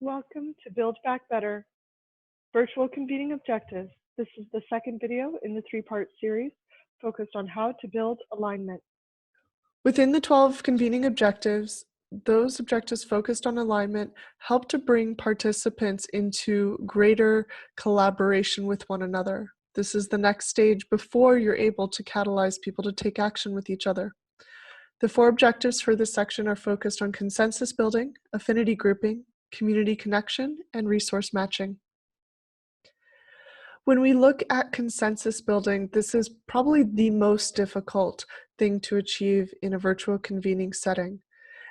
Welcome to Build Back Better, Virtual Convening Objectives. This is the second video in the three-part series focused on how to build alignment. Within the 12 convening objectives, those objectives focused on alignment help to bring participants into greater collaboration with one another. This is the next stage before you're able to catalyze people to take action with each other. The 4 objectives for this section are focused on consensus building, affinity grouping, community connection, and resource matching. When we look at consensus building, this is probably the most difficult thing to achieve in a virtual convening setting.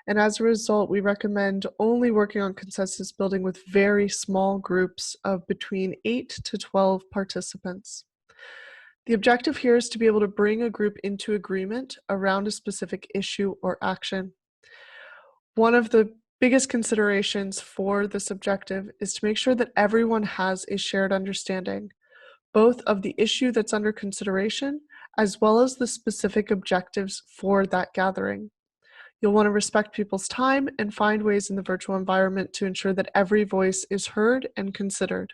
And as a result, we recommend only working on consensus building with very small groups of between 8 to 12 participants. The objective here is to be able to bring a group into agreement around a specific issue or action. One of the biggest considerations for this objective is to make sure that everyone has a shared understanding, both of the issue that's under consideration, as well as the specific objectives for that gathering. You'll want to respect people's time and find ways in the virtual environment to ensure that every voice is heard and considered.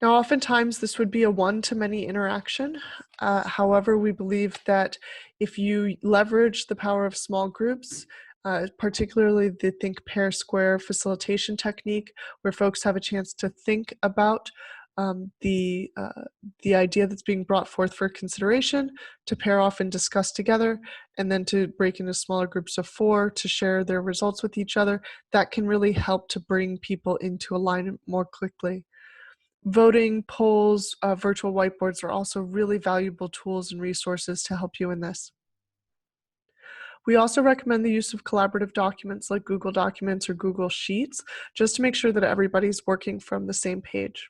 Now, oftentimes this would be a one-to-many interaction. However, we believe that if you leverage the power of small groups, particularly the think, pair, square facilitation technique, where folks have a chance to think about the idea that's being brought forth for consideration, to pair off and discuss together, and then to break into smaller groups of 4 to share their results with each other, that can really help to bring people into alignment more quickly. Voting, polls, virtual whiteboards are also really valuable tools and resources to help you in this. We also recommend the use of collaborative documents like Google Documents or Google Sheets, just to make sure that everybody's working from the same page.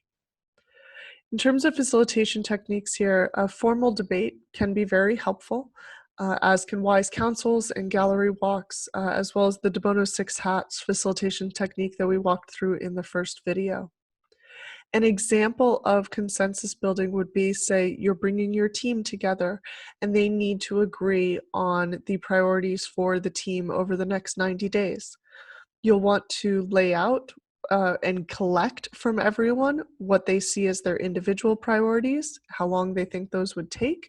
In terms of facilitation techniques here, a formal debate can be very helpful, as can wise counsels and gallery walks, as well as the De Bono 6 hats facilitation technique that we walked through in the first video. An example of consensus building would be, say, you're bringing your team together and they need to agree on the priorities for the team over the next 90 days. You'll want to lay out and collect from everyone what they see as their individual priorities, how long they think those would take,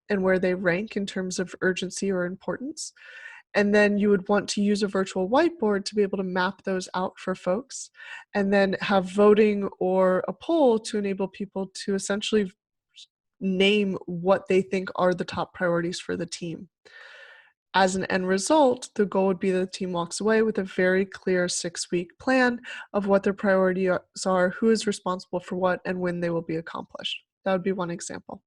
and where they rank in terms of urgency or importance. And then you would want to use a virtual whiteboard to be able to map those out for folks, and then have voting or a poll to enable people to essentially name what they think are the top priorities for the team. As an end result, the goal would be that the team walks away with a very clear 6-week plan of what their priorities are, who is responsible for what, and when they will be accomplished. That would be one example.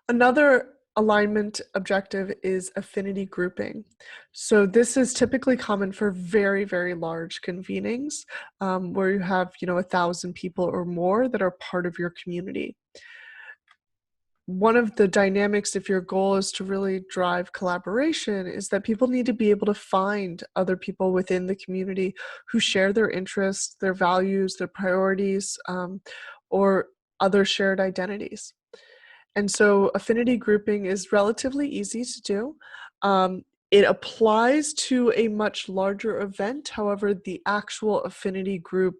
Another alignment objective is affinity grouping. So this is typically common for very, very large convenings where you have 1,000 people or more that are part of your community. One of the dynamics, if your goal is to really drive collaboration, is that people need to be able to find other people within the community who share their interests, their values, their priorities, or other shared identities. And so affinity grouping is relatively easy to do. It applies to a much larger event. However, the actual affinity group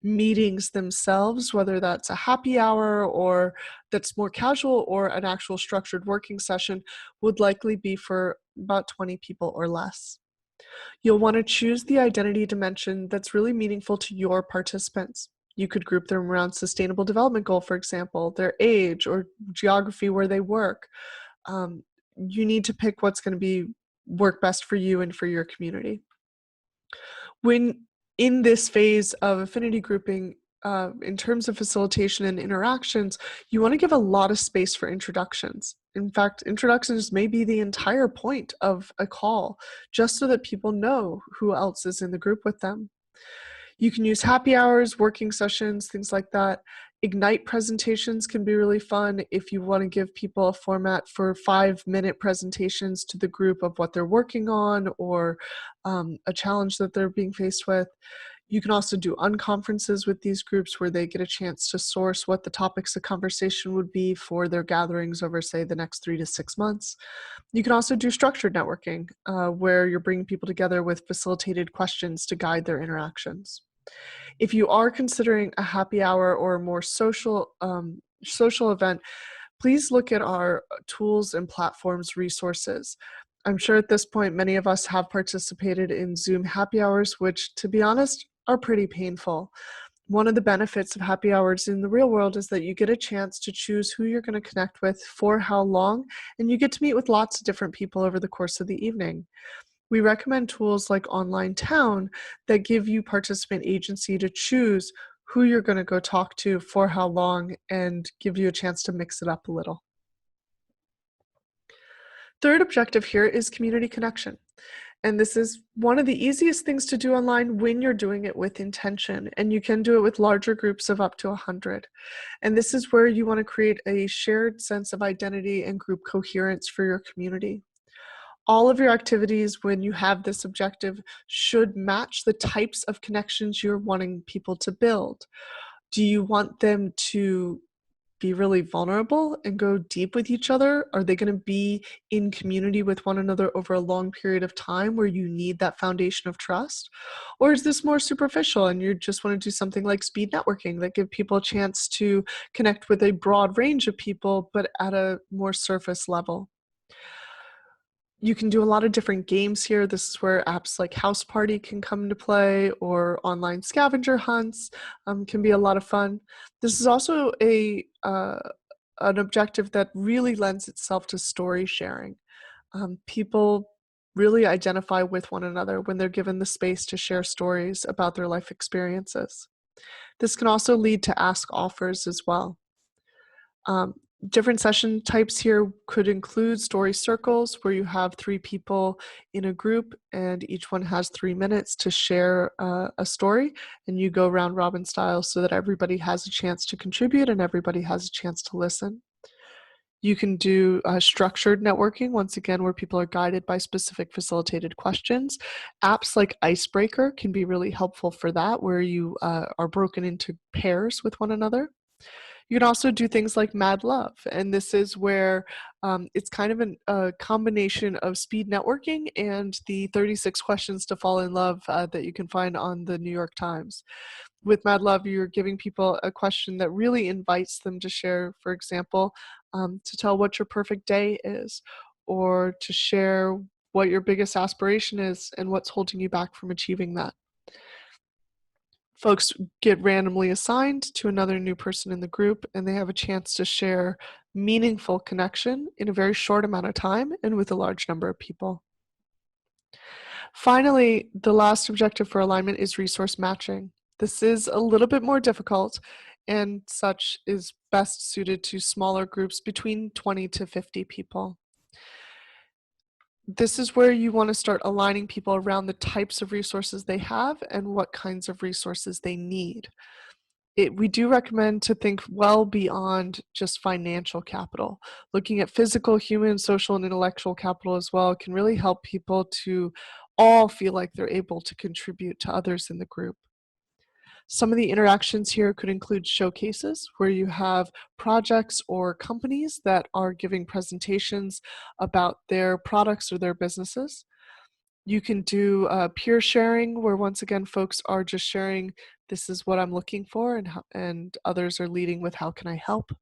meetings themselves, whether that's a happy hour or that's more casual or an actual structured working session, would likely be for about 20 people or less. You'll want to choose the identity dimension that's really meaningful to your participants. You could group them around sustainable development goal, for example, their age or geography where they work. You need to pick what's going to work best for you and for your community. When in this phase of affinity grouping, in terms of facilitation and interactions, you want to give a lot of space for introductions. In fact, introductions may be the entire point of a call, just so that people know who else is in the group with them. You can use happy hours, working sessions, things like that. Ignite presentations can be really fun if you want to give people a format for 5-minute presentations to the group of what they're working on or a challenge that they're being faced with. You can also do unconferences with these groups where they get a chance to source what the topics of conversation would be for their gatherings over, say, the next 3 to 6 months. You can also do structured networking, where you're bringing people together with facilitated questions to guide their interactions. If you are considering a happy hour or a more social event, please look at our tools and platforms resources. I'm sure at this point, many of us have participated in Zoom happy hours, which, to be honest, are pretty painful. One of the benefits of happy hours in the real world is that you get a chance to choose who you're going to connect with for how long, and you get to meet with lots of different people over the course of the evening. We recommend tools like Online Town that give you participant agency to choose who you're going to go talk to for how long and give you a chance to mix it up a little. Third objective here is community connection. And this is one of the easiest things to do online when you're doing it with intention, and you can do it with larger groups of up to 100. And this is where you want to create a shared sense of identity and group coherence for your community. All of your activities, when you have this objective, should match the types of connections you're wanting people to build. Do you want them to be really vulnerable and go deep with each other? Are they going to be in community with one another over a long period of time where you need that foundation of trust? Or is this more superficial and you just want to do something like speed networking that give people a chance to connect with a broad range of people, but at a more surface level? You can do a lot of different games here. This is where apps like House Party can come into play, or online scavenger hunts can be a lot of fun. This is also an objective that really lends itself to story sharing. People really identify with one another when they're given the space to share stories about their life experiences. This can also lead to ask offers as well. Um, Different session types here could include story circles, where you have 3 people in a group and each one has 3 minutes to share a story, and you go round robin style so that everybody has a chance to contribute and everybody has a chance to listen. You can do structured networking, once again, where people are guided by specific facilitated questions. Apps like Icebreaker can be really helpful for that, where you are broken into pairs with one another. You can also do things like Mad Love, and this is where it's kind of a combination of speed networking and the 36 questions to fall in love that you can find on the New York Times. With Mad Love, you're giving people a question that really invites them to share, for example, to tell what your perfect day is, or to share what your biggest aspiration is and what's holding you back from achieving that. Folks get randomly assigned to another new person in the group, and they have a chance to share meaningful connection in a very short amount of time and with a large number of people. Finally, the last objective for alignment is resource matching. This is a little bit more difficult, and such is best suited to smaller groups between 20 to 50 people. This is where you want to start aligning people around the types of resources they have and what kinds of resources they need. We do recommend to think well beyond just financial capital. Looking at physical, human, social, and intellectual capital as well can really help people to all feel like they're able to contribute to others in the group. Some of the interactions here could include showcases, where you have projects or companies that are giving presentations about their products or their businesses. You can do peer sharing, where once again, folks are just sharing, this is what I'm looking for, and others are leading with, how can I help?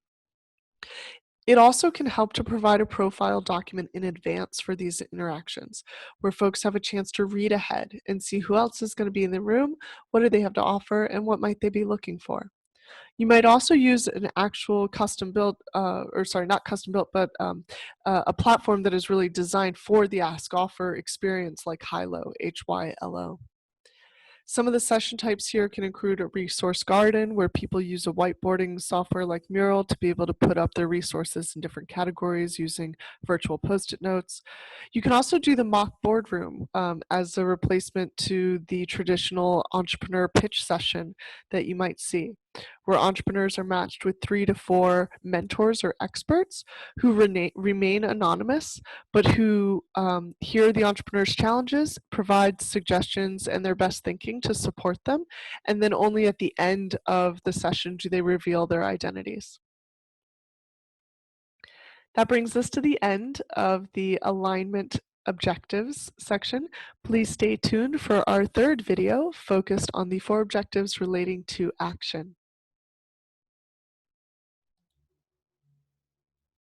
It also can help to provide a profile document in advance for these interactions, where folks have a chance to read ahead and see who else is going to be in the room, what do they have to offer, and what might they be looking for. You might also use an actual custom built, not custom built, but a platform that is really designed for the Ask Offer experience, like Hylo, HYLO. Some of the session types here can include a resource garden, where people use a whiteboarding software like Mural to be able to put up their resources in different categories using virtual post-it notes. You can also do the mock boardroom as a replacement to the traditional entrepreneur pitch session that you might see. where entrepreneurs are matched with 3 to 4 mentors or experts who remain anonymous, but who hear the entrepreneur's challenges, provide suggestions and their best thinking to support them, and then only at the end of the session do they reveal their identities. That brings us to the end of the alignment objectives section. Please stay tuned for our third video focused on the 4 objectives relating to action.